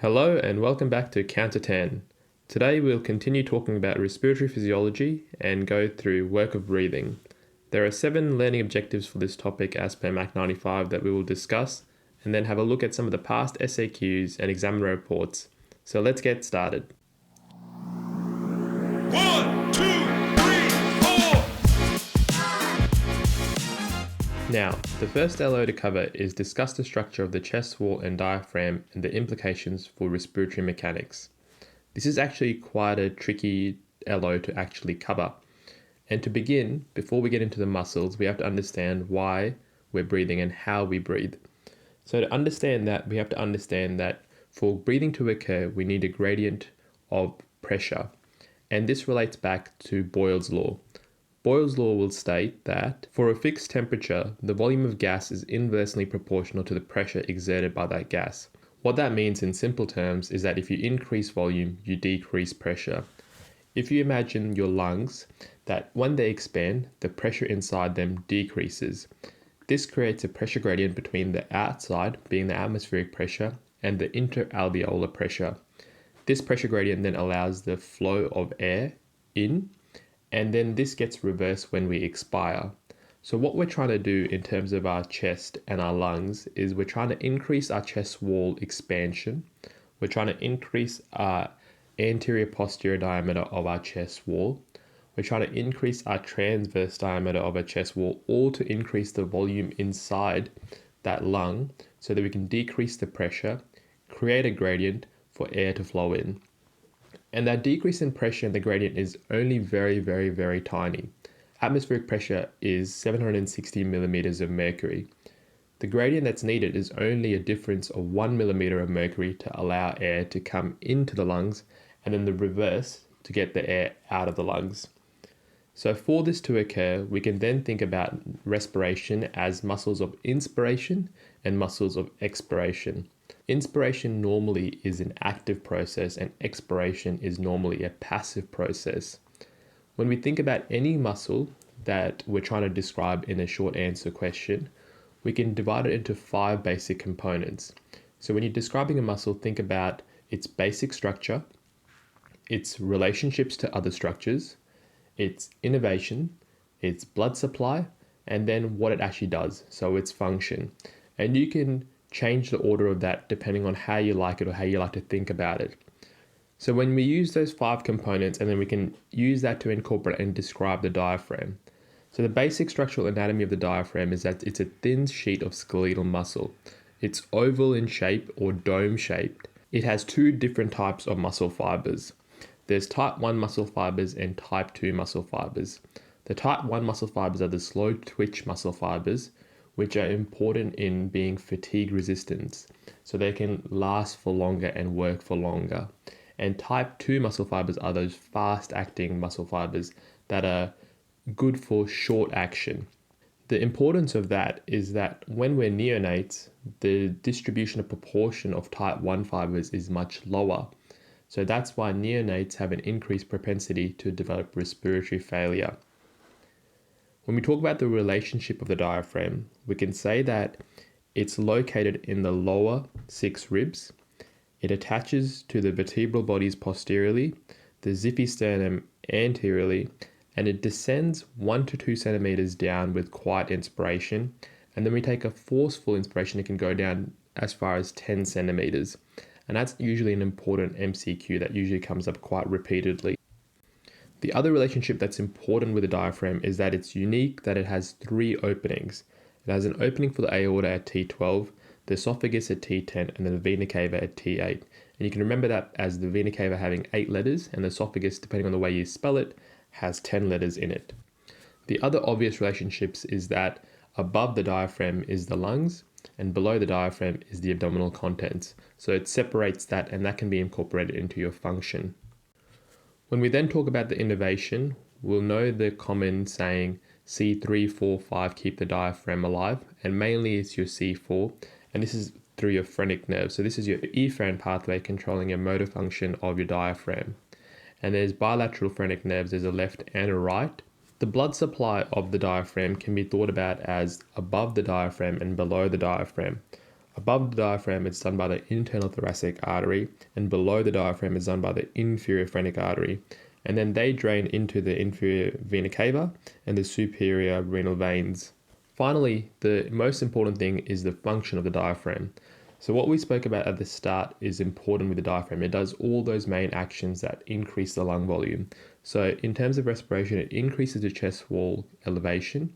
Hello and welcome back to Counter 10. Today we'll continue talking about respiratory physiology and go through work of breathing. There are 7 learning objectives for this topic as per MAC 95 that we will discuss and then have a look at some of the past SAQs and examiner reports. So let's get started. 1, 2, 3, 4. Now, the first LO to cover is discuss the structure of the chest wall and diaphragm and the implications for respiratory mechanics. This is actually quite a tricky LO to actually cover. And to begin, before we get into the muscles, we have to understand why we're breathing and how we breathe. So to understand that, we have to understand that for breathing to occur, we need a gradient of pressure. And this relates back to Boyle's law. Boyle's law will state that for a fixed temperature, the volume of gas is inversely proportional to the pressure exerted by that gas. What that means in simple terms is that if you increase volume, you decrease pressure. If you imagine your lungs, that when they expand, the pressure inside them decreases. This creates a pressure gradient between the outside, being the atmospheric pressure, and the interalveolar pressure. This pressure gradient then allows the flow of air in, and then this gets reversed when we expire. So what we're trying to do in terms of our chest and our lungs is we're trying to increase our chest wall expansion. We're trying to increase our anterior posterior diameter of our chest wall. We're trying to increase our transverse diameter of our chest wall, all to increase the volume inside that lung so that we can decrease the pressure, create a gradient for air to flow in. And that decrease in pressure in the gradient is only very tiny. Atmospheric pressure is 760 millimeters of mercury. The gradient that's needed is only a difference of 1 millimeter of mercury to allow air to come into the lungs, and then the reverse to get the air out of the lungs. So for this to occur, we can then think about respiration as muscles of inspiration and muscles of expiration. Inspiration normally is an active process and expiration is normally a passive process. When we think about any muscle that we're trying to describe in a short answer question, we can divide it into 5 basic components. So when you're describing a muscle, think about its basic structure, its relationships to other structures, its innervation, its blood supply, and then what it actually does, so its function. And you can change the order of that depending on how you like it or how you like to think about it. So when we use those 5 components, and then we can use that to incorporate and describe the diaphragm. So the basic structural anatomy of the diaphragm is that it's a thin sheet of skeletal muscle. It's oval in shape or dome shaped. It has 2 different types of muscle fibers. There's type 1 muscle fibers and type 2 muscle fibers. The type 1 muscle fibers are the slow twitch muscle fibers, which are important in being fatigue resistant, so they can last for longer and work for longer. And type 2 muscle fibers are those fast acting muscle fibers that are good for short action. The importance of that is that when we're neonates, the distribution of proportion of type 1 fibers is much lower. So that's why neonates have an increased propensity to develop respiratory failure. When we talk about the relationship of the diaphragm, we can say that it's located in the lower 6 ribs. It attaches to the vertebral bodies posteriorly, the xiphisternum anteriorly, and it descends 1 to 2 centimeters down with quiet inspiration. And then we take a forceful inspiration, it can go down as far as 10 centimeters. And that's usually an important MCQ that usually comes up quite repeatedly. The other relationship that's important with the diaphragm is that it's unique, that it has 3 openings. It has an opening for the aorta at T12, the esophagus at T10, and then the vena cava at T8. And you can remember that as the vena cava having 8 letters, and the esophagus, depending on the way you spell it, has 10 letters in it. The other obvious relationships is that above the diaphragm is the lungs, and below the diaphragm is the abdominal contents. So it separates that, and that can be incorporated into your function. When we then talk about the innervation, we'll know the common saying C3, 4, 5 keep the diaphragm alive, and mainly it's your C4, and this is through your phrenic nerve. So this is your efferent pathway controlling your motor function of your diaphragm. And there's bilateral phrenic nerves, there's a left and a right. The blood supply of the diaphragm can be thought about as above the diaphragm and below the diaphragm. Above the diaphragm, it's done by the internal thoracic artery, and below the diaphragm is done by the inferior phrenic artery. And then they drain into the inferior vena cava and the superior renal veins. Finally, the most important thing is the function of the diaphragm. So what we spoke about at the start is important with the diaphragm. It does all those main actions that increase the lung volume. So in terms of respiration, it increases the chest wall elevation.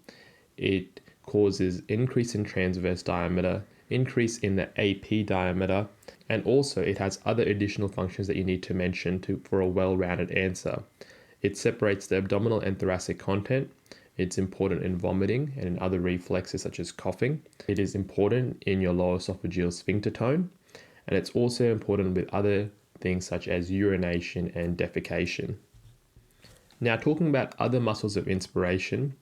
It causes increase in transverse diameter, increase in the AP diameter, and also it has other additional functions that you need to mention for a well-rounded answer. It separates the abdominal and thoracic content. It's important in vomiting and in other reflexes such as coughing. It is important in your lower esophageal sphincter tone, and it's also important with other things such as urination and defecation. Now, talking about other muscles of inspiration,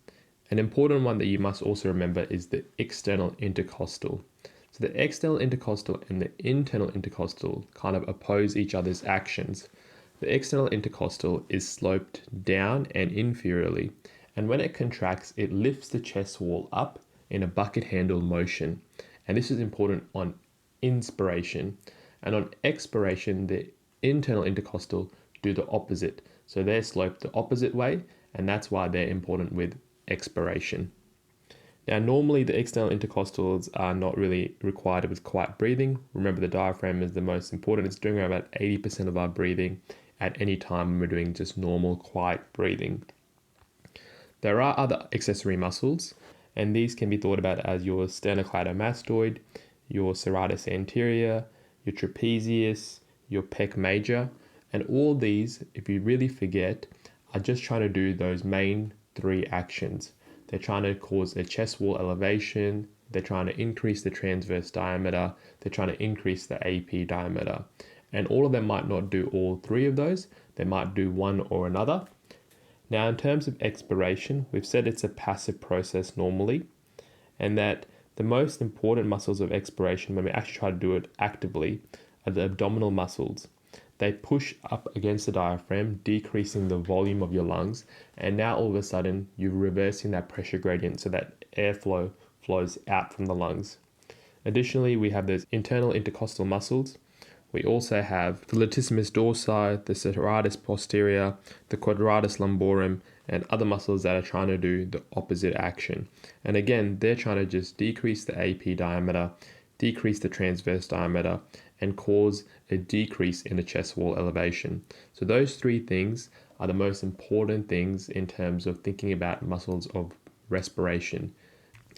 an important one that you must also remember is the external intercostal. So the external intercostal and the internal intercostal kind of oppose each other's actions. The external intercostal is sloped down and inferiorly, and when it contracts, it lifts the chest wall up in a bucket handle motion. And this is important on inspiration. And on expiration, the internal intercostal do the opposite. So they're sloped the opposite way, and that's why they're important with expiration. Now, normally the external intercostals are not really required with quiet breathing. Remember, the diaphragm is the most important. It's doing about 80% of our breathing at any time when we're doing just normal quiet breathing. There are other accessory muscles, and these can be thought about as your sternocleidomastoid, your serratus anterior, your trapezius, your pec major, and all these, if you really forget, are just trying to do those main three actions. They're trying to cause a chest wall elevation, they're trying to increase the transverse diameter, they're trying to increase the AP diameter. And all of them might not do all three of those, they might do one or another. Now, in terms of expiration, we've said it's a passive process normally, and that the most important muscles of expiration, when we actually try to do it actively, are the abdominal muscles. They push up against the diaphragm, decreasing the volume of your lungs, and now all of a sudden you're reversing that pressure gradient so that airflow flows out from the lungs. Additionally, we have those internal intercostal muscles. We also have the latissimus dorsi, the serratus posterior, the quadratus lumborum, and other muscles that are trying to do the opposite action. And again, they're trying to just decrease the AP diameter, decrease the transverse diameter, and cause a decrease in the chest wall elevation. So those three things are the most important things in terms of thinking about muscles of respiration.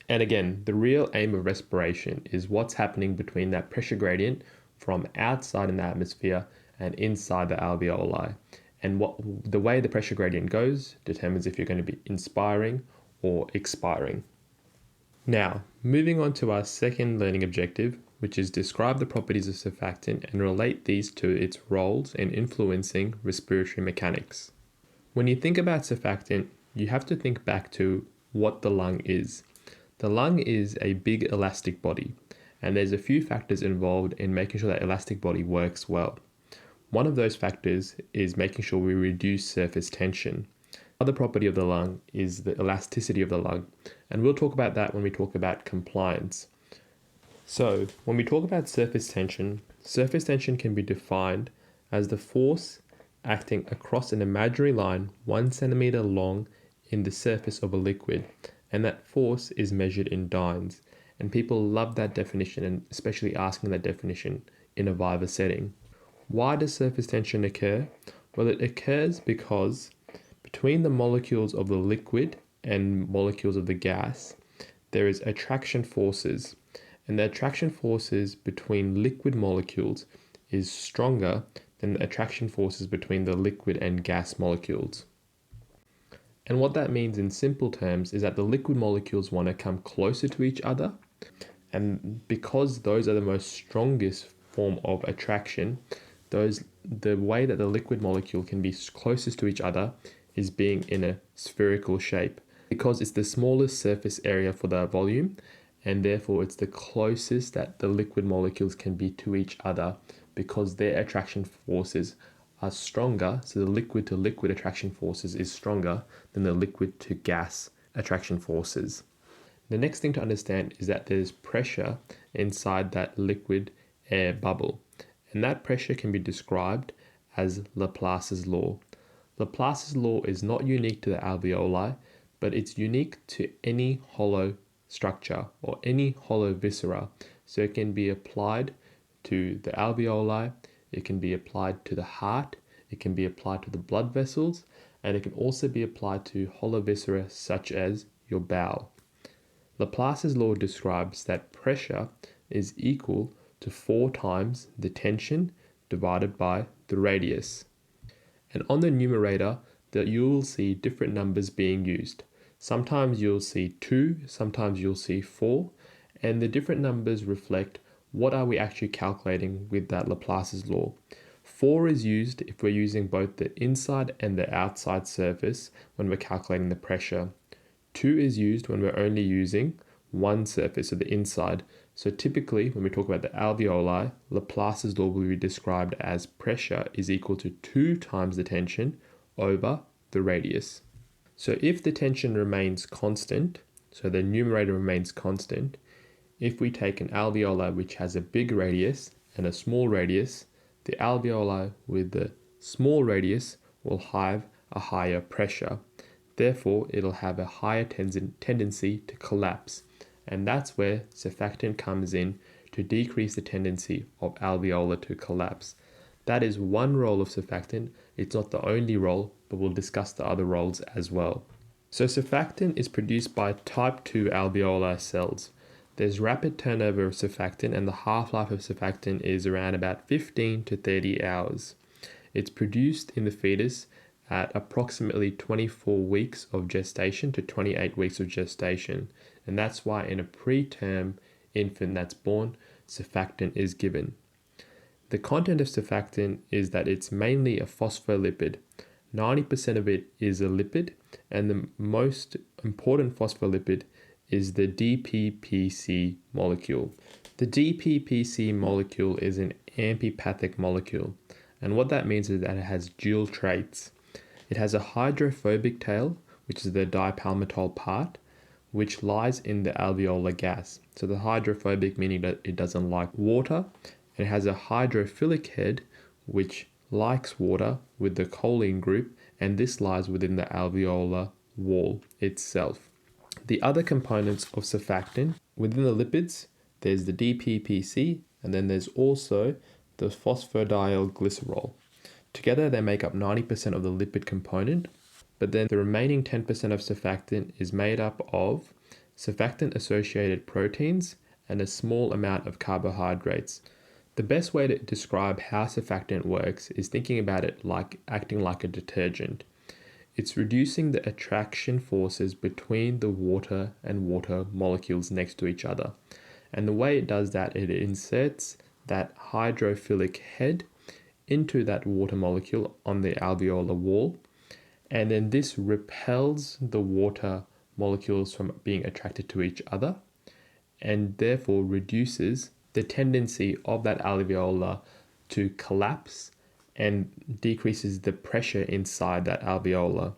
And again, the real aim of respiration is what's happening between that pressure gradient from outside in the atmosphere and inside the alveoli. And the way the pressure gradient goes determines if you're going to be inspiring or expiring. Now, moving on to our second learning objective, which is describe the properties of surfactant and relate these to its roles in influencing respiratory mechanics. When you think about surfactant, you have to think back to what the lung is. The lung is a big elastic body, and there's a few factors involved in making sure that elastic body works well. One of those factors is making sure we reduce surface tension. Another property of the lung is the elasticity of the lung, and we'll talk about that when we talk about compliance. So, when we talk about surface tension can be defined as the force acting across an imaginary line 1 centimeter long in the surface of a liquid, and that force is measured in dynes. And people love that definition, and especially asking that definition in a viva setting. Why does surface tension occur? Well, it occurs because between the molecules of the liquid and molecules of the gas, there is attraction forces. And the attraction forces between liquid molecules is stronger than the attraction forces between the liquid and gas molecules. And what that means in simple terms is that the liquid molecules want to come closer to each other. And because those are the most strongest form of attraction, the way that the liquid molecule can be closest to each other is being in a spherical shape, because it's the smallest surface area for the volume, and therefore it's the closest that the liquid molecules can be to each other, because their attraction forces are stronger. So the liquid to liquid attraction forces is stronger than the liquid to gas attraction forces. The next thing to understand is that there's pressure inside that liquid air bubble, and that pressure can be described as Laplace's law. Laplace's law is not unique to the alveoli, but it's unique to any hollow structure or any hollow viscera. So it can be applied to the alveoli, it can be applied to the heart, it can be applied to the blood vessels, and it can also be applied to hollow viscera such as your bowel. Laplace's law describes that pressure is equal to 4 times the tension divided by the radius. And on the numerator, you will see different numbers being used. Sometimes you'll see 2, sometimes you'll see 4, and the different numbers reflect what are we actually calculating with that Laplace's law. 4 is used if we're using both the inside and the outside surface when we're calculating the pressure. 2 is used when we're only using one surface, so the inside. So typically, when we talk about the alveoli, Laplace's law will be described as pressure is equal to 2 times the tension over the radius. So if the tension remains constant, so the numerator remains constant, if we take an alveoli which has a big radius and a small radius, the alveoli with the small radius will have a higher pressure. Therefore, it'll have a higher tendency to collapse. And that's where surfactant comes in to decrease the tendency of alveolar to collapse. That is one role of surfactant. It's not the only role, but we'll discuss the other roles as well. So surfactant is produced by type 2 alveolar cells. There's rapid turnover of surfactant, and the half-life of surfactant is around about 15 to 30 hours. It's produced in the fetus at approximately 24 weeks of gestation to 28 weeks of gestation. And that's why in a preterm infant that's born, surfactant is given. The content of surfactant is that it's mainly a phospholipid. 90% of it is a lipid, and the most important phospholipid is the DPPC molecule. The DPPC molecule is an amphipathic molecule, and what that means is that it has dual traits. It has a hydrophobic tail, which is the dipalmitol part, which lies in the alveolar gas. So the hydrophobic meaning that it doesn't like water. It has a hydrophilic head, which likes water with the choline group, and this lies within the alveolar wall itself. The other components of surfactant, within the lipids, there's the DPPC, and then there's also the phosphodieldglycerol. Together they make up 90% of the lipid component, but then the remaining 10% of surfactant is made up of surfactant-associated proteins and a small amount of carbohydrates. The best way to describe how surfactant works is thinking about it like acting like a detergent. It's reducing the attraction forces between the water and water molecules next to each other. And the way it does that, it inserts that hydrophilic head into that water molecule on the alveolar wall, and then this repels the water molecules from being attracted to each other, and therefore reduces the tendency of that alveolar to collapse and decreases the pressure inside that alveolar.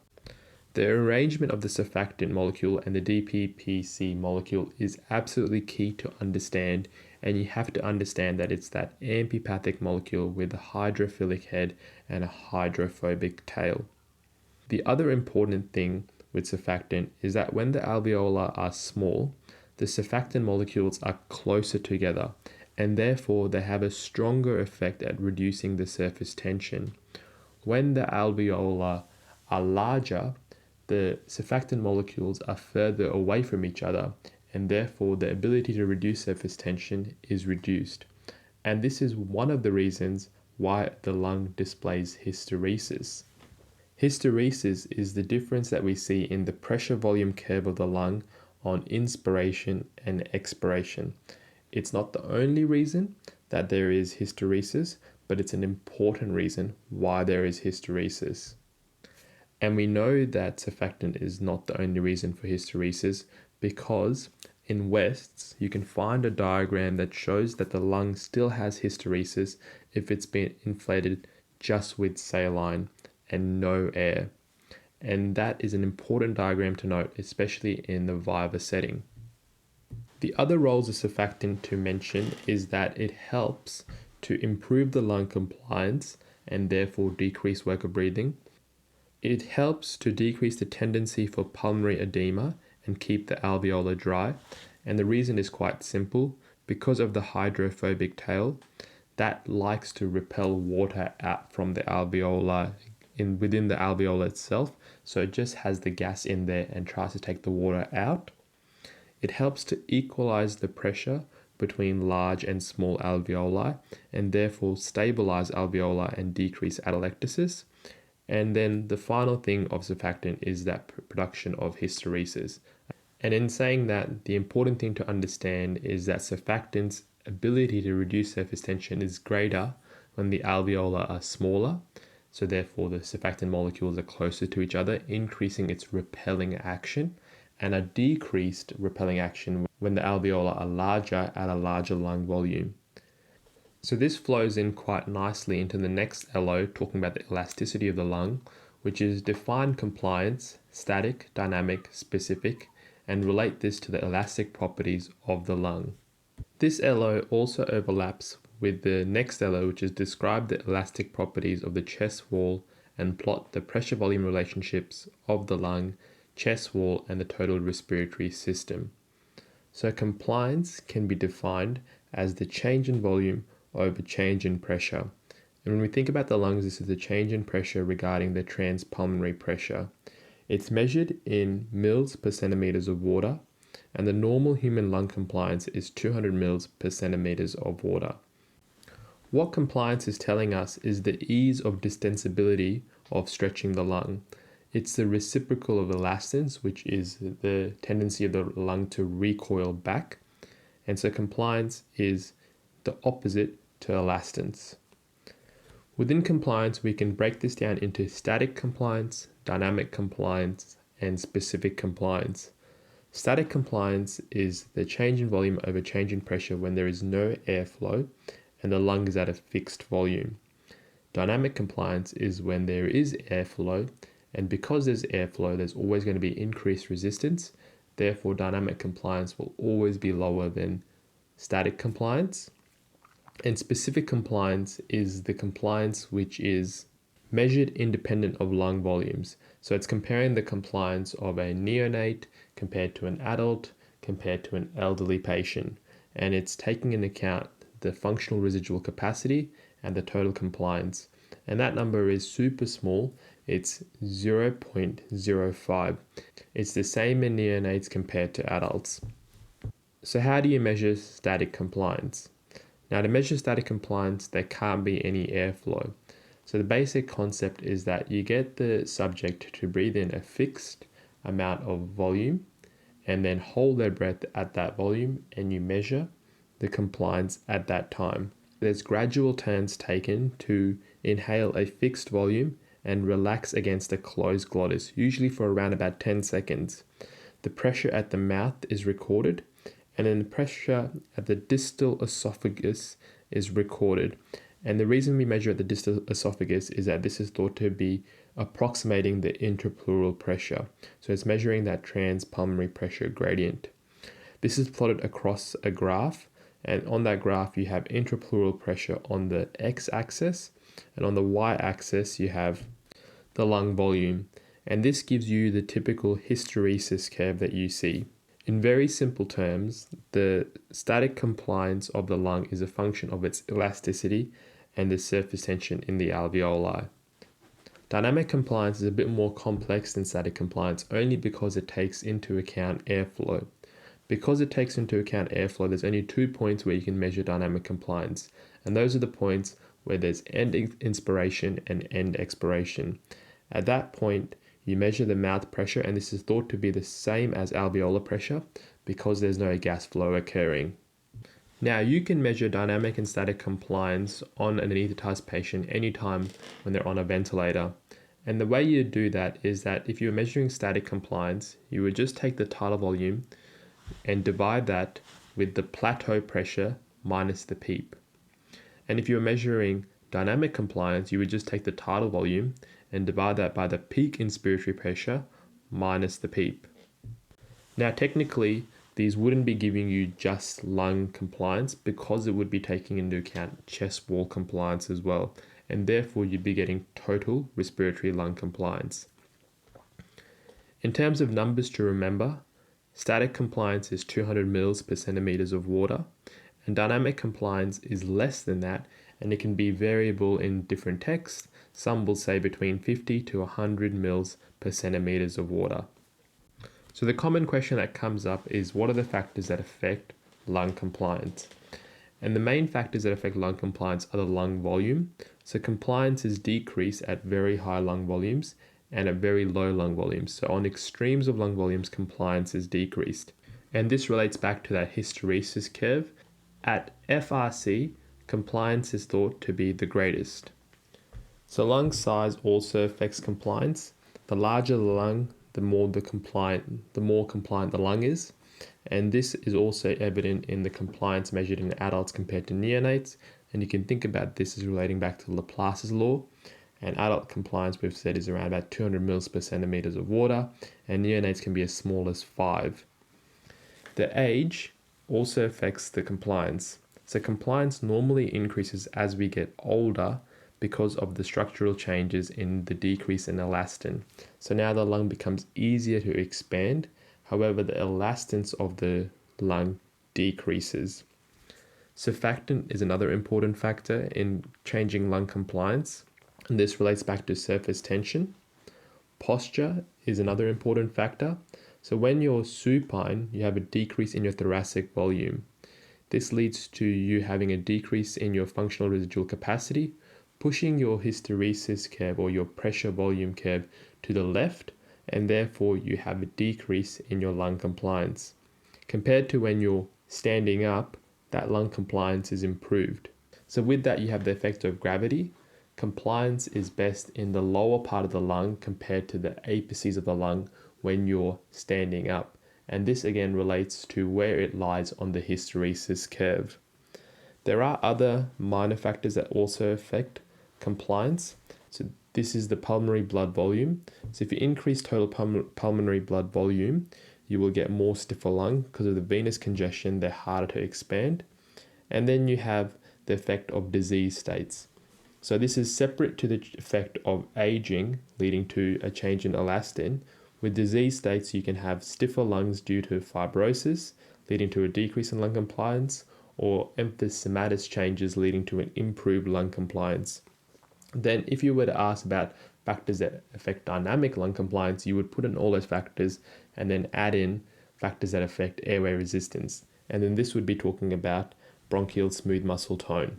The arrangement of the surfactant molecule and the DPPC molecule is absolutely key to understand, and you have to understand that it's that amphipathic molecule with a hydrophilic head and a hydrophobic tail. The other important thing with surfactant is that when the alveolar are small, the surfactant molecules are closer together, and therefore they have a stronger effect at reducing the surface tension. When the alveolar are larger, the surfactant molecules are further away from each other, and therefore the ability to reduce surface tension is reduced. And this is one of the reasons why the lung displays hysteresis. Hysteresis is the difference that we see in the pressure volume curve of the lung on inspiration and expiration. It's not the only reason that there is hysteresis, but it's an important reason why there is hysteresis. And we know that surfactant is not the only reason for hysteresis, because in Wests you can find a diagram that shows that the lung still has hysteresis if it's been inflated just with saline and no air. And that is an important diagram to note, especially in the viva setting. The other roles of surfactant to mention is that it helps to improve the lung compliance and therefore decrease work of breathing. It helps to decrease the tendency for pulmonary edema and keep the alveoli dry. And the reason is quite simple. Because of the hydrophobic tail, that likes to repel water out from the alveoli within the alveoli itself. So it just has the gas in there and tries to take the water out. It helps to equalize the pressure between large and small alveoli and therefore stabilize alveoli and decrease atelectasis. And then the final thing of surfactant is that production of hysteresis. And in saying that, the important thing to understand is that surfactant's ability to reduce surface tension is greater when the alveoli are smaller. So therefore the surfactant molecules are closer to each other, increasing its repelling action, and a decreased repelling action when the alveoli are larger at a larger lung volume. So this flows in quite nicely into the next LO, talking about the elasticity of the lung, which is define compliance, static, dynamic, specific, and relate this to the elastic properties of the lung. This LO also overlaps with the next LO, which is describe the elastic properties of the chest wall and plot the pressure volume relationships of the lung, chest wall, and the total respiratory system. So compliance can be defined as the change in volume over change in pressure. And when we think about the lungs, this is the change in pressure regarding the transpulmonary pressure. It's measured in mils per centimeters of water, and the normal human lung compliance is 200 mils per centimeters of water. What compliance is telling us is the ease of distensibility of stretching the lung. It's the reciprocal of elastance, which is the tendency of the lung to recoil back. And so compliance is the opposite to elastance. Within compliance, we can break this down into static compliance, dynamic compliance, and specific compliance. Static compliance is the change in volume over change in pressure when there is no airflow and the lung is at a fixed volume. Dynamic compliance is when there is airflow, and because there's airflow, there's always going to be increased resistance. Therefore, dynamic compliance will always be lower than static compliance. And specific compliance is the compliance which is measured independent of lung volumes. So it's comparing the compliance of a neonate compared to an adult, compared to an elderly patient. And it's taking into account the functional residual capacity and the total compliance. And that number is super small. It's 0.05. It's the same in neonates compared to adults. So how do you measure static compliance? Now, to measure static compliance, there can't be any airflow. So the basic concept is that you get the subject to breathe in a fixed amount of volume and then hold their breath at that volume, and you measure the compliance at that time. There's gradual turns taken to inhale a fixed volume and relax against a closed glottis, usually for around about 10 seconds. The pressure at the mouth is recorded, and then the pressure at the distal esophagus is recorded. And the reason we measure at the distal esophagus is that this is thought to be approximating the intrapleural pressure. So it's measuring that transpulmonary pressure gradient. This is plotted across a graph, and on that graph you have intrapleural pressure on the x-axis, and on the y-axis you have the lung volume. And this gives you the typical hysteresis curve that you see. In very simple terms, the static compliance of the lung is a function of its elasticity and the surface tension in the alveoli. Dynamic compliance is a bit more complex than static compliance only because it takes into account airflow. Because it takes into account airflow, there's only 2 points where you can measure dynamic compliance, and those are the points where there's end inspiration and end expiration. At that point, you measure the mouth pressure, and this is thought to be the same as alveolar pressure because there's no gas flow occurring. Now, you can measure dynamic and static compliance on an anesthetized patient anytime when they're on a ventilator. And the way you do that is that if you're measuring static compliance, you would just take the tidal volume and divide that with the plateau pressure minus the PEEP. And if you're measuring dynamic compliance, you would just take the tidal volume and divide that by the peak inspiratory pressure minus the PEEP. Now, technically, these wouldn't be giving you just lung compliance because it would be taking into account chest wall compliance as well, and therefore you'd be getting total respiratory lung compliance. In terms of numbers to remember, static compliance is 200 mils per centimeters of water, and dynamic compliance is less than that, and it can be variable in different texts. Some will say between 50 to 100 mils per centimeters of water. So the common question that comes up is, what are the factors that affect lung compliance? And the main factors that affect lung compliance are the lung volume. So compliance is decreased at very high lung volumes and at very low lung volumes. So on extremes of lung volumes, compliance is decreased. And this relates back to that hysteresis curve. At FRC, compliance is thought to be the greatest. So lung size also affects compliance. The larger the lung, the more compliant the lung is. And this is also evident in the compliance measured in adults compared to neonates. And you can think about this as relating back to Laplace's law. And adult compliance, we've said, is around about 200 mils per centimeters of water, and neonates can be as small as 5. The age also affects the compliance. So compliance normally increases as we get older because of the structural changes in the decrease in elastin. So now the lung becomes easier to expand. However, the elastance of the lung decreases. Surfactant is another important factor in changing lung compliance, and this relates back to surface tension. Posture is another important factor. So when you're supine, you have a decrease in your thoracic volume. This leads to you having a decrease in your functional residual capacity, pushing your hysteresis curve or your pressure volume curve to the left, and therefore you have a decrease in your lung compliance. Compared to when you're standing up, that lung compliance is improved. So with that, you have the effect of gravity. Compliance is best in the lower part of the lung compared to the apices of the lung when you're standing up. And this again relates to where it lies on the hysteresis curve. There are other minor factors that also affect compliance. So this is the pulmonary blood volume. So if you increase total pulmonary blood volume, you will get more stiffer lung because of the venous congestion. They're harder to expand. And then you have the effect of disease states. So this is separate to the effect of aging leading to a change in elastin. With disease states, you can have stiffer lungs due to fibrosis, leading to a decrease in lung compliance, or emphysematous changes leading to an improved lung compliance. Then if you were to ask about factors that affect dynamic lung compliance, you would put in all those factors and then add in factors that affect airway resistance. And then this would be talking about bronchial smooth muscle tone.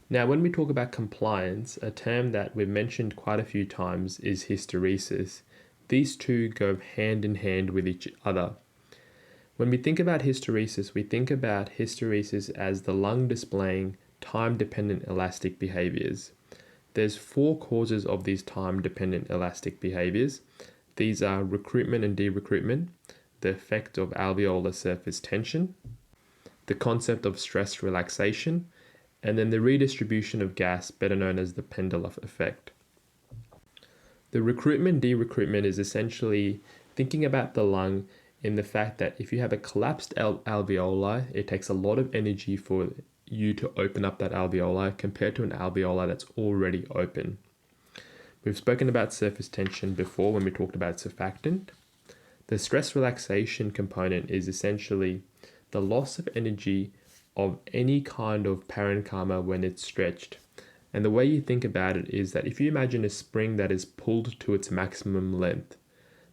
Now, when we talk about compliance, a term that we've mentioned quite a few times is hysteresis. These two go hand in hand with each other. When we think about hysteresis, we think about hysteresis as the lung displaying time-dependent elastic behaviors. There's 4 causes of these time-dependent elastic behaviors. These are recruitment and de-recruitment, the effect of alveolar surface tension, the concept of stress relaxation, and then the redistribution of gas, better known as the pendulum effect. The recruitment de-recruitment is essentially thinking about the lung in the fact that if you have a collapsed alveoli, it takes a lot of energy for you to open up that alveoli compared to an alveoli that's already open. We've spoken about surface tension before when we talked about surfactant. The stress relaxation component is essentially the loss of energy of any kind of parenchyma when it's stretched. And the way you think about it is that if you imagine a spring that is pulled to its maximum length,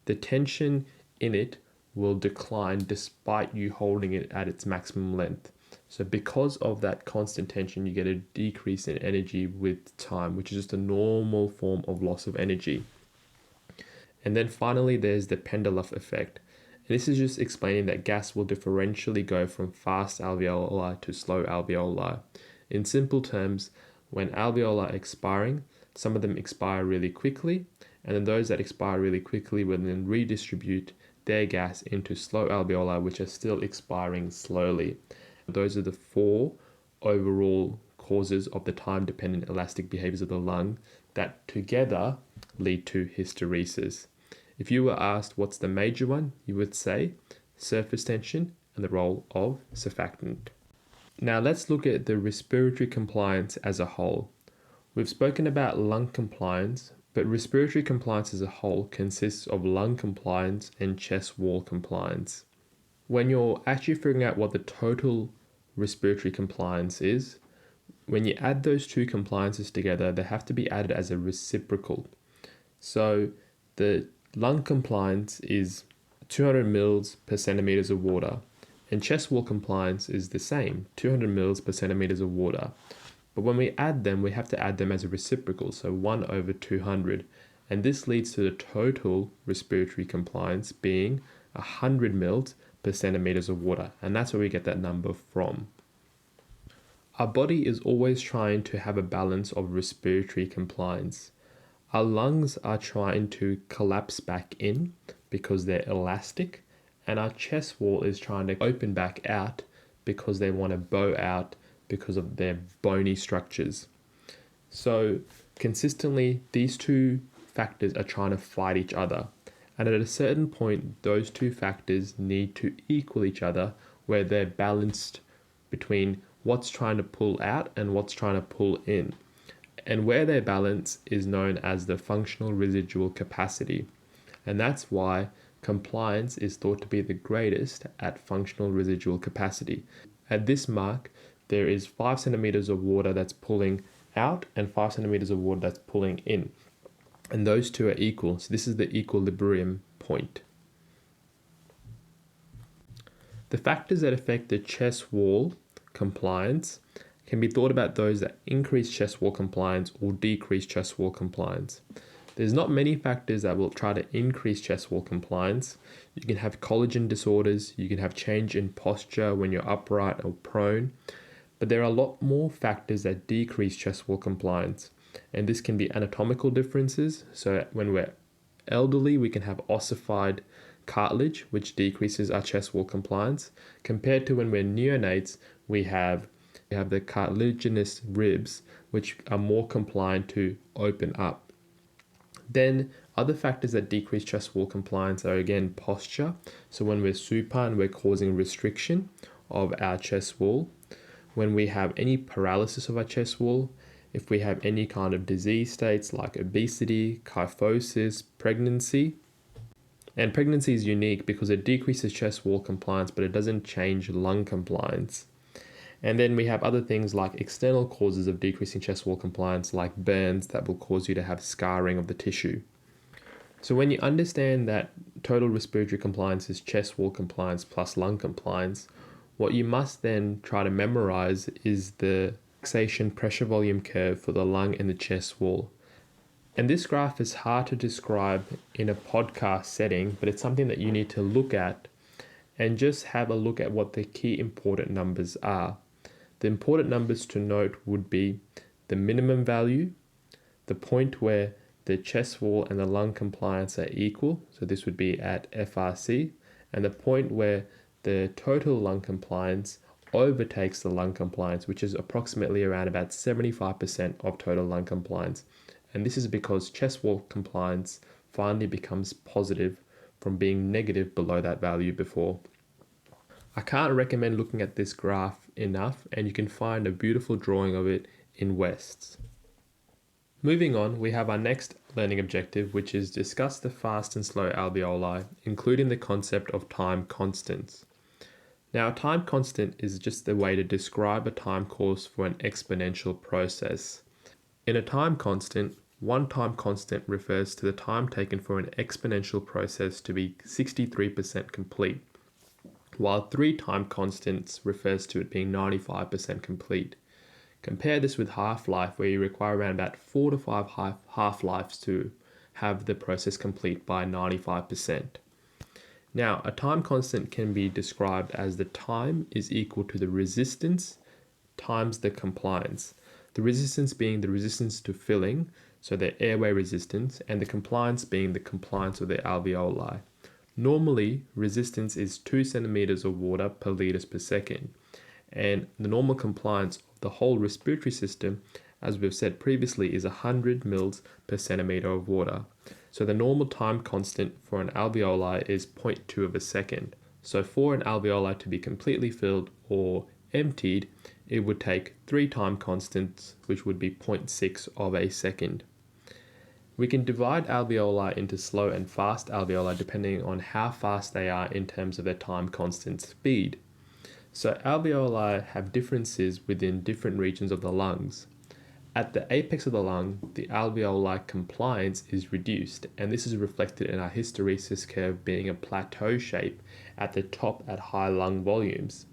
the tension in it will decline despite you holding it at its maximum length. So because of that constant tension, you get a decrease in energy with time, which is just a normal form of loss of energy. And then finally, there's the pendulum effect. And this is just explaining that gas will differentially go from fast alveoli to slow alveoli. In simple terms, when alveoli are expiring, some of them expire really quickly, and then those that expire really quickly will then redistribute their gas into slow alveoli, which are still expiring slowly. Those are the 4 overall causes of the time-dependent elastic behaviors of the lung that together lead to hysteresis. If you were asked what's the major one, you would say surface tension, and the role of surfactant. Now let's look at the respiratory compliance as a whole. We've spoken about lung compliance, but respiratory compliance as a whole consists of lung compliance and chest wall compliance. When you're actually figuring out what the total respiratory compliance is, when you add those two compliances together, they have to be added as a reciprocal. So the lung compliance is 200 mils per centimeters of water, and chest wall compliance is the same, 200 mils per centimeters of water. But when we add them, we have to add them as a reciprocal, so 1 over 200. And this leads to the total respiratory compliance being 100 mils per centimeters of water. And that's where we get that number from. Our body is always trying to have a balance of respiratory compliance. Our lungs are trying to collapse back in because they're elastic, and our chest wall is trying to open back out because they want to bow out because of their bony structures. So consistently, these two factors are trying to fight each other. And at a certain point, those two factors need to equal each other where they're balanced between what's trying to pull out and what's trying to pull in. And where they're balanced is known as the functional residual capacity. And that's why compliance is thought to be the greatest at functional residual capacity. At this mark, there is 5 centimeters of water that's pulling out and 5 centimeters of water that's pulling in. And those two are equal. So this is the equilibrium point. The factors that affect the chest wall compliance can be thought about those that increase chest wall compliance or decrease chest wall compliance. There's not many factors that will try to increase chest wall compliance. You can have collagen disorders, you can have change in posture when you're upright or prone, but there are a lot more factors that decrease chest wall compliance. And this can be anatomical differences. So when we're elderly, we can have ossified cartilage, which decreases our chest wall compliance. Compared to when we're neonates, we have the cartilaginous ribs, which are more compliant to open up. Then other factors that decrease chest wall compliance are again posture. So when we're supine, we're causing restriction of our chest wall. When we have any paralysis of our chest wall, if we have any kind of disease states like obesity, kyphosis, pregnancy. And pregnancy is unique because it decreases chest wall compliance, but it doesn't change lung compliance. And then we have other things like external causes of decreasing chest wall compliance, like burns that will cause you to have scarring of the tissue. So when you understand that total respiratory compliance is chest wall compliance plus lung compliance, what you must then try to memorize is the relaxation pressure volume curve for the lung and the chest wall. And this graph is hard to describe in a podcast setting, but it's something that you need to look at and just have a look at what the key important numbers are. The important numbers to note would be the minimum value, the point where the chest wall and the lung compliance are equal, so this would be at FRC, and the point where the total lung compliance overtakes the lung compliance, which is approximately around about 75% of total lung compliance. And this is because chest wall compliance finally becomes positive from being negative below that value before. I can't recommend looking at this graph enough, and you can find a beautiful drawing of it in West's. Moving on, we have our next learning objective, which is discuss the fast and slow alveoli, including the concept of time constants. Now, a time constant is just the way to describe a time course for an exponential process. In a time constant, one time constant refers to the time taken for an exponential process to be 63% complete, while 3 time constants refers to it being 95% complete. Compare this with half-life, where you require around about 4 to 5 half-lives to have the process complete by 95%. Now, a time constant can be described as the time is equal to the resistance times the compliance. The resistance being the resistance to filling, so the airway resistance, and the compliance being the compliance of the alveoli. Normally, resistance is 2 centimeters of water per liters per second, and the normal compliance of the whole respiratory system, as we've said previously, is 100 mils per centimeter of water. So the normal time constant for an alveoli is 0.2 of a second. So for an alveoli to be completely filled or emptied, it would take 3 time constants, which would be 0.6 of a second. We can divide alveoli into slow and fast alveoli depending on how fast they are in terms of their time constant speed. So alveoli have differences within different regions of the lungs. At the apex of the lung, the alveoli compliance is reduced, and this is reflected in our hysteresis curve being a plateau shape at the top at high lung volumes.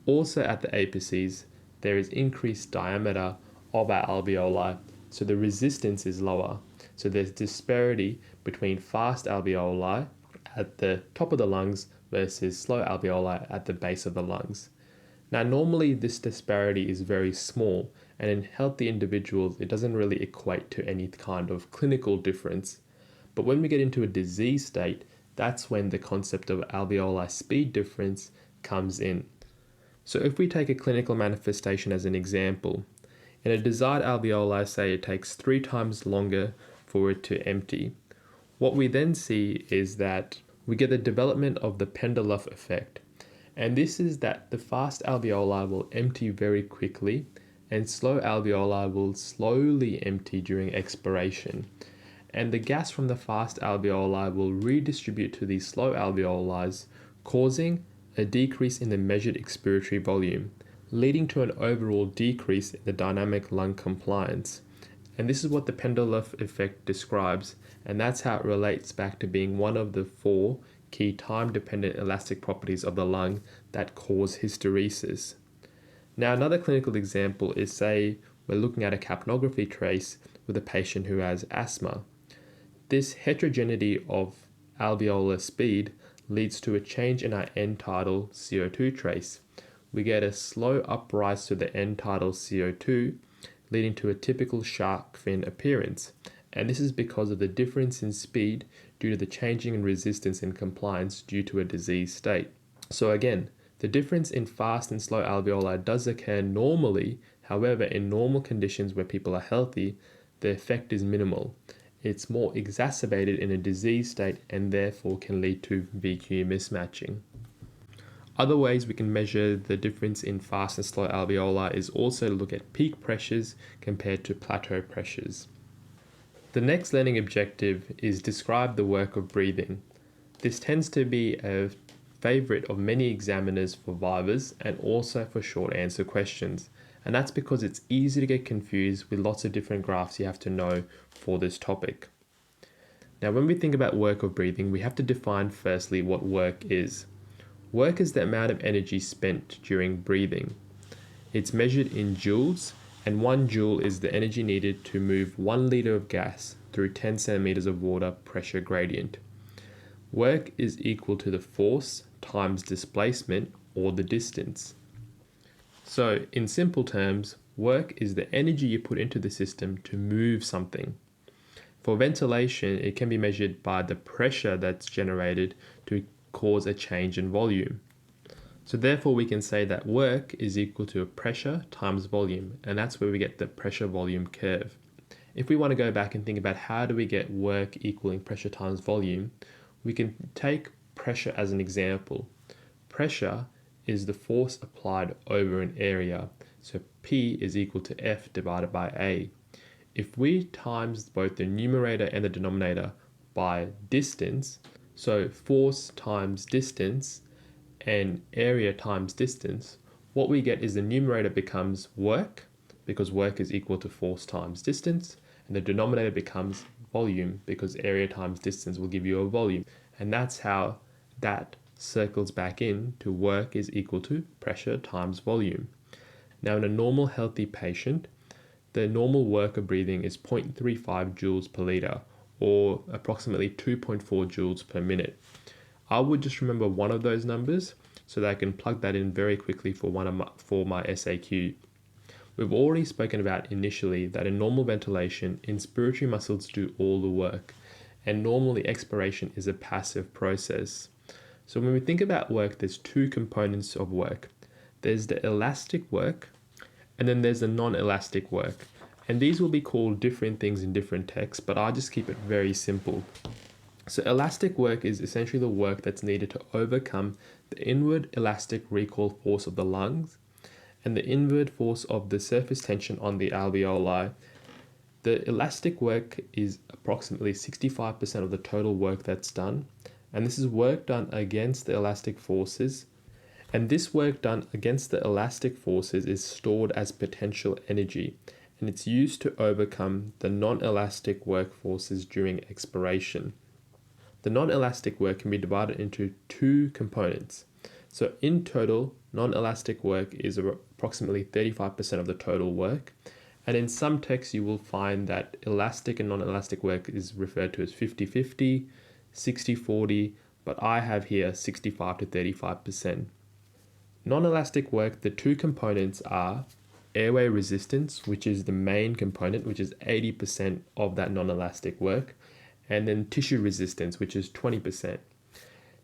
Also at the apices, there is increased diameter of our alveoli, so the resistance is lower. So there's disparity between fast alveoli at the top of the lungs versus slow alveoli at the base of the lungs. Now, normally this disparity is very small, and in healthy individuals, it doesn't really equate to any kind of clinical difference. But when we get into a disease state, that's when the concept of alveoli speed difference comes in. So if we take a clinical manifestation as an example, in a desired alveoli, say it takes 3 times longer for it to empty. What we then see is that we get the development of the Pendeloff effect. And this is that the fast alveoli will empty very quickly and slow alveoli will slowly empty during expiration. And the gas from the fast alveoli will redistribute to these slow alveoli, causing a decrease in the measured expiratory volume, leading to an overall decrease in the dynamic lung compliance. And this is what the Pendeloff effect describes, and that's how it relates back to being one of the 4 key time-dependent elastic properties of the lung that cause hysteresis. Now, another clinical example is, say, we're looking at a capnography trace with a patient who has asthma. This heterogeneity of alveolar speed leads to a change in our end-tidal CO2 trace. We get a slow uprise to the end-tidal CO2, leading to a typical shark fin appearance. And this is because of the difference in speed due to the changing in resistance and compliance due to a disease state. So again, the difference in fast and slow alveoli does occur normally. However, in normal conditions where people are healthy, the effect is minimal. It's more exacerbated in a disease state and therefore can lead to VQ mismatching. Other ways we can measure the difference in fast and slow alveoli is also to look at peak pressures compared to plateau pressures. The next learning objective is describe the work of breathing. This tends to be a favorite of many examiners for vivas and also for short answer questions. And that's because it's easy to get confused with lots of different graphs you have to know for this topic. Now, when we think about work of breathing, we have to define firstly what work is. Work is the amount of energy spent during breathing. It's measured in joules, and 1 joule is the energy needed to move 1 liter of gas through 10 centimeters of water pressure gradient. Work is equal to the force times displacement, or the distance. So, in simple terms, work is the energy you put into the system to move something. For ventilation, it can be measured by the pressure that's generated to cause a change in volume. So therefore we can say that work is equal to pressure times volume, and that's where we get the pressure volume curve. If we want to go back and think about how do we get work equaling pressure times volume, we can take pressure as an example. Pressure is the force applied over an area, so P is equal to F divided by A. If we times both the numerator and the denominator by distance, so force times distance and area times distance, what we get is the numerator becomes work, because work is equal to force times distance, and the denominator becomes volume, because area times distance will give you a volume. And that's how that circles back in to work is equal to pressure times volume. Now, in a normal healthy patient, the normal work of breathing is 0.35 joules per liter, or approximately 2.4 joules per minute. I would just remember one of those numbers so that I can plug that in very quickly for my SAQ. We've already spoken about initially that in normal ventilation, inspiratory muscles do all the work, and normally expiration is a passive process. So when we think about work, there's 2 components of work. There's the elastic work, and then there's the non-elastic work. And these will be called different things in different texts, but I just keep it very simple. So elastic work is essentially the work that's needed to overcome the inward elastic recoil force of the lungs and the inward force of the surface tension on the alveoli. The elastic work is approximately 65% of the total work that's done, and this is work done against the elastic forces. And this work done against the elastic forces is stored as potential energy, and it's used to overcome the non-elastic work forces during expiration. The non-elastic work can be divided into two components. So in total, non-elastic work is approximately 35% of the total work. And in some texts, you will find that elastic and non-elastic work is referred to as 50-50, 60-40, but I have here 65 to 35%. Non-elastic work, the two components are airway resistance, which is the main component, which is 80% of that non-elastic work, and then tissue resistance, which is 20%.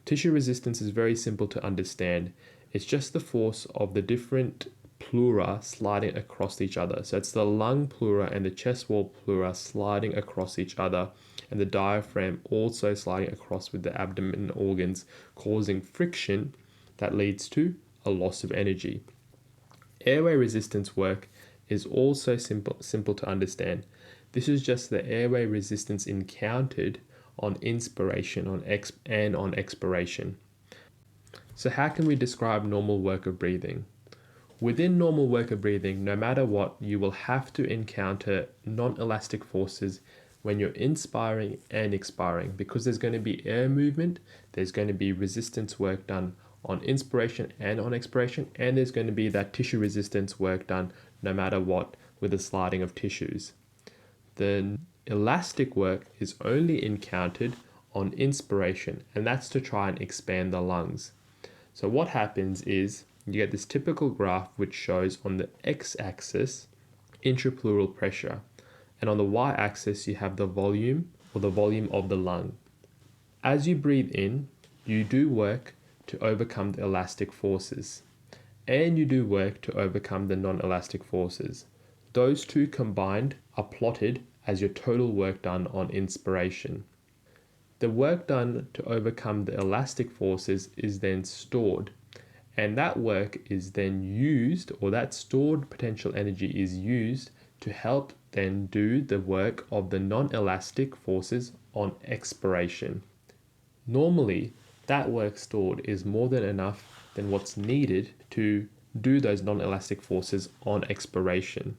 Tissue resistance is very simple to understand. It's just the force of the different pleura sliding across each other. So it's the lung pleura and the chest wall pleura sliding across each other, and the diaphragm also sliding across with the abdomen organs, causing friction that leads to a loss of energy. Airway resistance work is also simple to understand. This is just the airway resistance encountered on inspiration and on expiration. So how can we describe normal work of breathing? Within normal work of breathing, no matter what, you will have to encounter non-elastic forces when you're inspiring and expiring, because there's going to be air movement, there's going to be resistance work done on inspiration and on expiration, and there's going to be that tissue resistance work done no matter what with the sliding of tissues. The elastic work is only encountered on inspiration, and that's to try and expand the lungs. So what happens is you get this typical graph which shows on the x-axis intrapleural pressure, and on the y-axis you have the volume or the volume of the lung. As you breathe in, you do work to overcome the elastic forces, and you do work to overcome the non-elastic forces. Those two combined are plotted as your total work done on inspiration. The work done to overcome the elastic forces is then stored, and that work is then used, or that stored potential energy is used to help then do the work of the non-elastic forces on expiration. Normally, that work stored is more than enough than what's needed to do those non-elastic forces on expiration.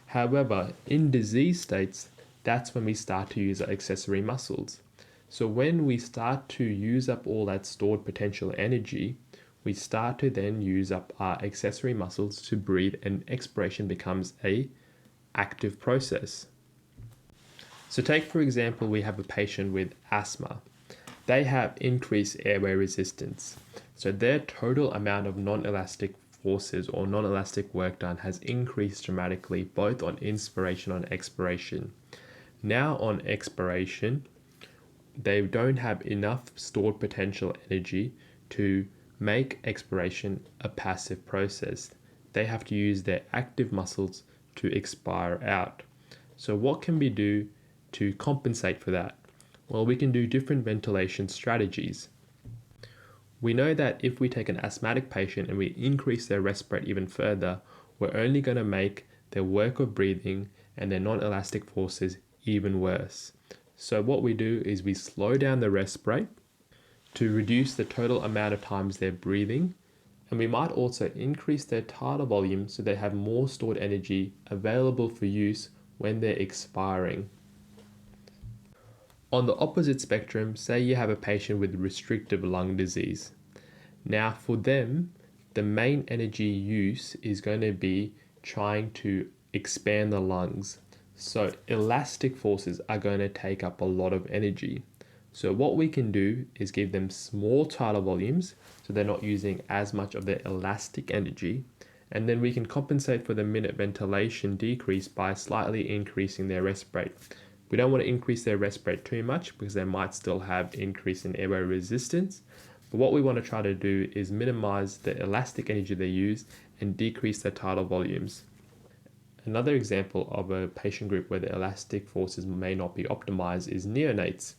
However, in disease states, that's when we start to use our accessory muscles. So when we start to use up all that stored potential energy, we start to then use up our accessory muscles to breathe, and expiration becomes an active process. So take, for example, we have a patient with asthma. They have increased airway resistance. So their total amount of non-elastic forces or non-elastic work done has increased dramatically, both on inspiration and expiration. Now on expiration, they don't have enough stored potential energy to make expiration a passive process. They have to use their active muscles to expire out. So what can we do to compensate for that? Well, we can do different ventilation strategies. We know that if we take an asthmatic patient and we increase their respirate even further, we're only going to make their work of breathing and their non-elastic forces even worse. So what we do is we slow down the respirate to reduce the total amount of times they're breathing, and we might also increase their tidal volume so they have more stored energy available for use when they're expiring. On the opposite spectrum, say you have a patient with restrictive lung disease. Now for them, the main energy use is going to be trying to expand the lungs. So elastic forces are going to take up a lot of energy. So what we can do is give them small tidal volumes so they're not using as much of their elastic energy, and then we can compensate for the minute ventilation decrease by slightly increasing their respirate. We don't want to increase their respirate too much because they might still have increase in airway resistance, but what we want to try to do is minimize the elastic energy they use and decrease their tidal volumes. Another example of a patient group where the elastic forces may not be optimized is neonates.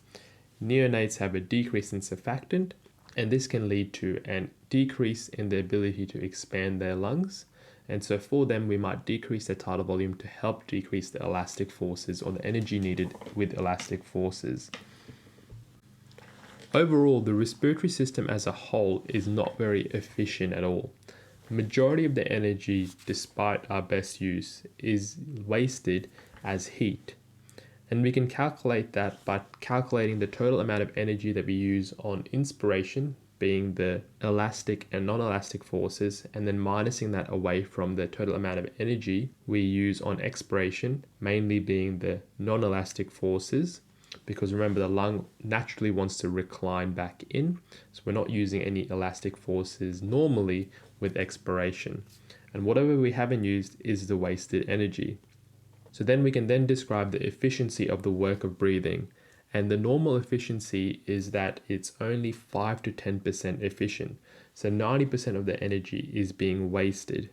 Neonates have a decrease in surfactant, and this can lead to a decrease in the ability to expand their lungs. And so for them, we might decrease their tidal volume to help decrease the elastic forces or the energy needed with elastic forces. Overall, the respiratory system as a whole is not very efficient at all. The majority of the energy, despite our best use, is wasted as heat. And we can calculate that by calculating the total amount of energy that we use on inspiration, being the elastic and non-elastic forces, and then minusing that away from the total amount of energy we use on expiration, mainly being the non-elastic forces, because remember the lung naturally wants to recline back in, so we're not using any elastic forces normally with expiration. And whatever we haven't used is the wasted energy. So then we can then describe the efficiency of the work of breathing. And the normal efficiency is that it's only 5 to 10% efficient. So 90% of the energy is being wasted.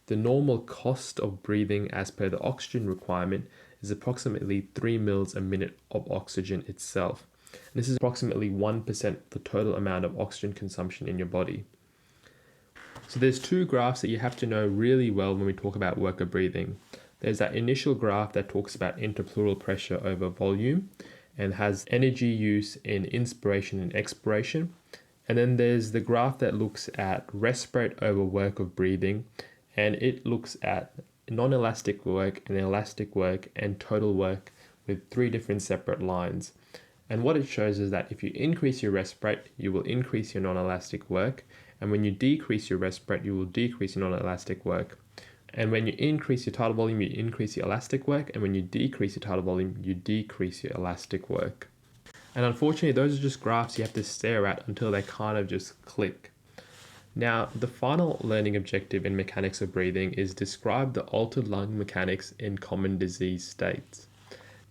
The normal cost of breathing as per the oxygen requirement is approximately 3 mils a minute of oxygen itself. And this is approximately 1% of the total amount of oxygen consumption in your body. So there's two graphs that you have to know really well when we talk about work of breathing. There's that initial graph that talks about interpleural pressure over volume and has energy use in inspiration and expiration. And then there's the graph that looks at respirate over work of breathing, and it looks at non-elastic work and elastic work and total work with three different separate lines. And what it shows is that if you increase your respirate, you will increase your non-elastic work. And when you decrease your respirate, you will decrease your non-elastic work. And when you increase your tidal volume, you increase your elastic work. And when you decrease your tidal volume, you decrease your elastic work. And unfortunately, those are just graphs you have to stare at until they kind of just click. Now, the final learning objective in mechanics of breathing is describe the altered lung mechanics in common disease states.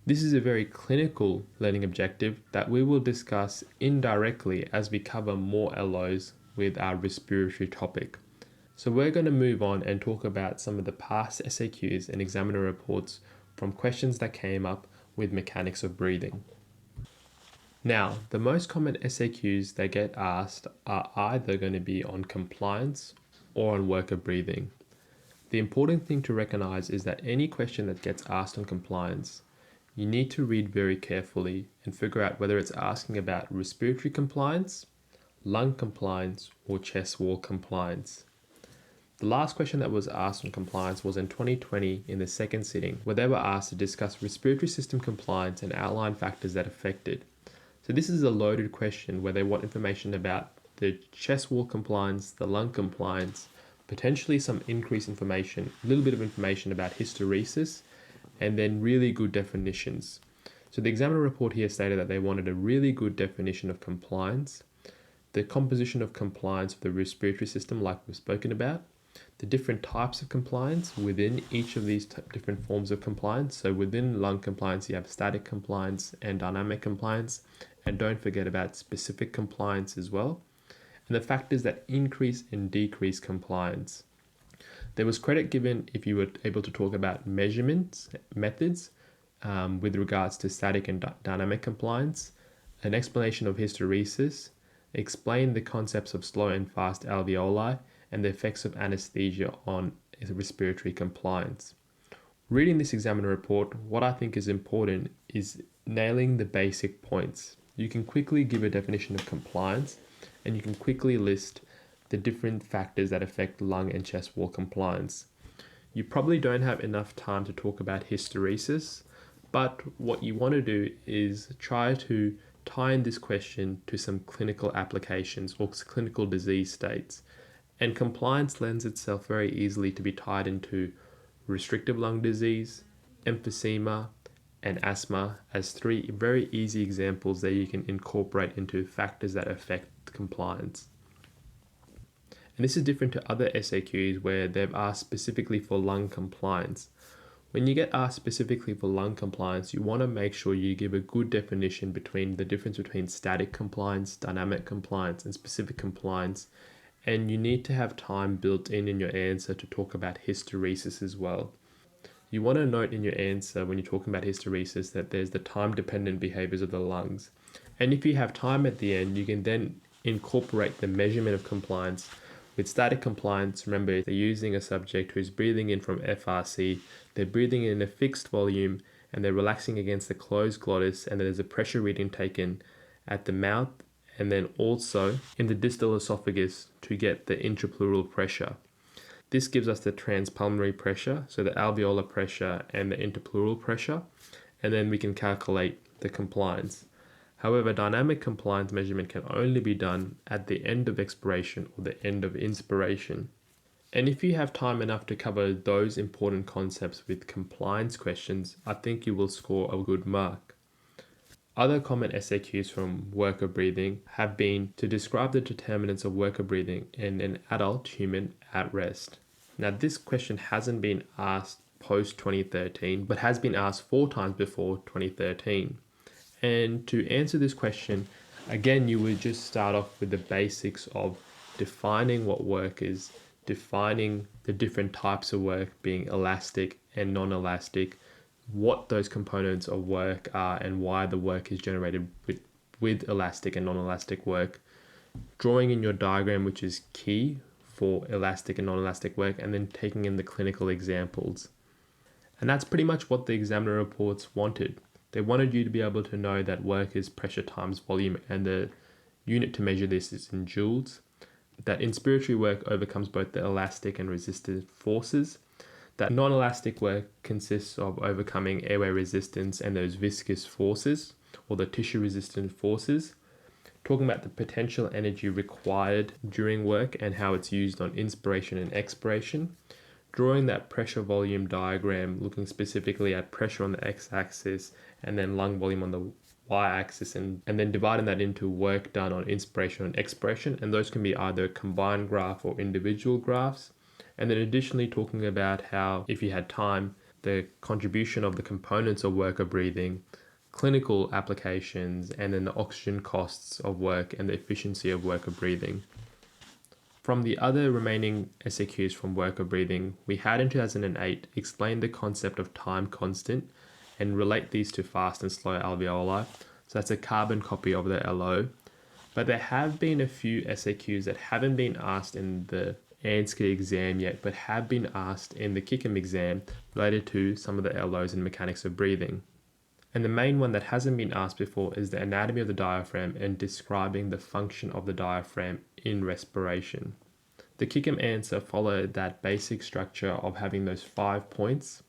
This is a very clinical learning objective that we will discuss indirectly as we cover more LOs with our respiratory topic. So we're going to move on and talk about some of the past SAQs and examiner reports from questions that came up with mechanics of breathing. Now, the most common SAQs that get asked are either going to be on compliance or on work of breathing. The important thing to recognize is that any question that gets asked on compliance, you need to read very carefully and figure out whether it's asking about respiratory compliance, lung compliance, or chest wall compliance. The last question that was asked on compliance was in 2020 in the second sitting, where they were asked to discuss respiratory system compliance and outline factors that affect it. So this is a loaded question where they want information about the chest wall compliance, the lung compliance, potentially some increased information, a little bit of information about hysteresis, and then really good definitions. So the examiner report here stated that they wanted a really good definition of compliance, the composition of compliance of the respiratory system like we've spoken about, the different types of compliance within each of these different forms of compliance. So within lung compliance, you have static compliance and dynamic compliance. And don't forget about specific compliance as well. And the factors that increase and decrease compliance. There was credit given if you were able to talk about measurements, methods with regards to static and dynamic compliance, an explanation of hysteresis, explain the concepts of slow and fast alveoli, and the effects of anesthesia on respiratory compliance. Reading this examiner report, what I think is important is nailing the basic points. You can quickly give a definition of compliance, and you can quickly list the different factors that affect lung and chest wall compliance. You probably don't have enough time to talk about hysteresis, but what you want to do is try to tie in this question to some clinical applications or clinical disease states. And compliance lends itself very easily to be tied into restrictive lung disease, emphysema, and asthma as three very easy examples that you can incorporate into factors that affect compliance. And this is different to other SAQs where they've asked specifically for lung compliance. When you get asked specifically for lung compliance, you want to make sure you give a good definition between the difference between static compliance, dynamic compliance, and specific compliance. And you need to have time built in your answer to talk about hysteresis as well. you want to note in your answer when you're talking about hysteresis that there's the time-dependent behaviors of the lungs. And if you have time at the end, you can then incorporate the measurement of compliance. With static compliance, remember, they're using a subject who's breathing in from FRC, they're breathing in a fixed volume, and they're relaxing against the closed glottis, and there's a pressure reading taken at the mouth and then also in the distal esophagus to get the intrapleural pressure. This gives us the transpulmonary pressure, so the alveolar pressure and the interpleural pressure, and then we can calculate the compliance. However, dynamic compliance measurement can only be done at the end of expiration or the end of inspiration. And if you have time enough to cover those important concepts with compliance questions, I think you will score a good mark. Other common SAQs from worker breathing have been to describe the determinants of worker breathing in an adult human at rest. Now, this question hasn't been asked post 2013, but has been asked 4 times before 2013. And to answer this question, again, you would just start off with the basics of defining what work is, defining the different types of work being elastic and non-elastic, what those components of work are and why the work is generated with elastic and non-elastic work, drawing in your diagram, which is key for elastic and non-elastic work, and then taking in the clinical examples. And that's pretty much what the examiner reports wanted. They wanted you to be able to know that work is pressure times volume, and the unit to measure this is in joules, that inspiratory work overcomes both the elastic and resistive forces, that non-elastic work consists of overcoming airway resistance and those viscous forces, or the tissue-resistant forces, talking about the potential energy required during work and how it's used on inspiration and expiration, drawing that pressure volume diagram, looking specifically at pressure on the x-axis and then lung volume on the y-axis, and then dividing that into work done on inspiration and expiration, and those can be either a combined graph or individual graphs. And then additionally talking about how, if you had time, the contribution of the components of worker breathing, clinical applications, and then the oxygen costs of work and the efficiency of worker breathing. From the other remaining SAQs from worker breathing, we had in 2008 explained the concept of time constant and relate these to fast and slow alveoli. So that's a carbon copy of the LO. But there have been a few SAQs that haven't been asked in the ANZCA exam yet, but have been asked in the KICM exam related to some of the LOs and mechanics of breathing. And the main one that hasn't been asked before is the anatomy of the diaphragm and describing the function of the diaphragm in respiration. The KICM answer followed that basic structure of having those 5 points: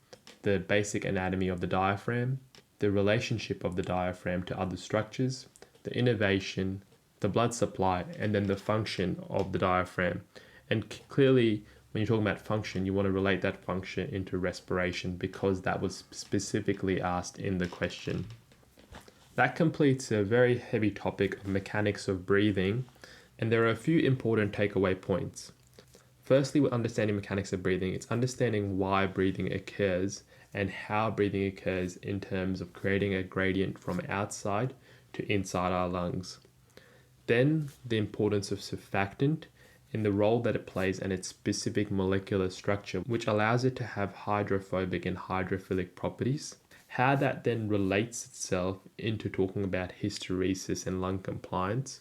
the basic anatomy of the diaphragm, the relationship of the diaphragm to other structures, the innervation, the blood supply, and then the function of the diaphragm. And clearly, when you're talking about function, you want to relate that function into respiration because that was specifically asked in the question. That completes a very heavy topic of mechanics of breathing, and there are a few important takeaway points. Firstly, with understanding mechanics of breathing, it's understanding why breathing occurs and how breathing occurs in terms of creating a gradient from outside to inside our lungs. Then, the importance of surfactant in the role that it plays and its specific molecular structure, which allows it to have hydrophobic and hydrophilic properties. How that then relates itself into talking about hysteresis and lung compliance.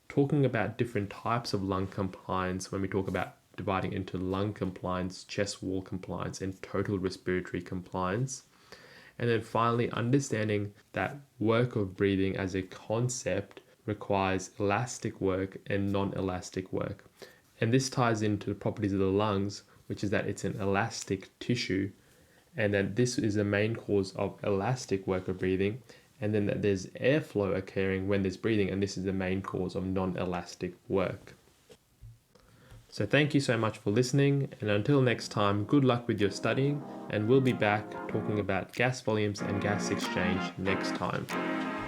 Talking about different types of lung compliance when we talk about dividing into lung compliance, chest wall compliance, and total respiratory compliance. And then finally, understanding that work of breathing as a concept requires elastic work and non-elastic work. And this ties into the properties of the lungs, which is that it's an elastic tissue, and that this is the main cause of elastic work of breathing, and then that there's airflow occurring when there's breathing, and this is the main cause of non-elastic work. So thank you so much for listening, and until next time, good luck with your studying, and we'll be back talking about gas volumes and gas exchange next time.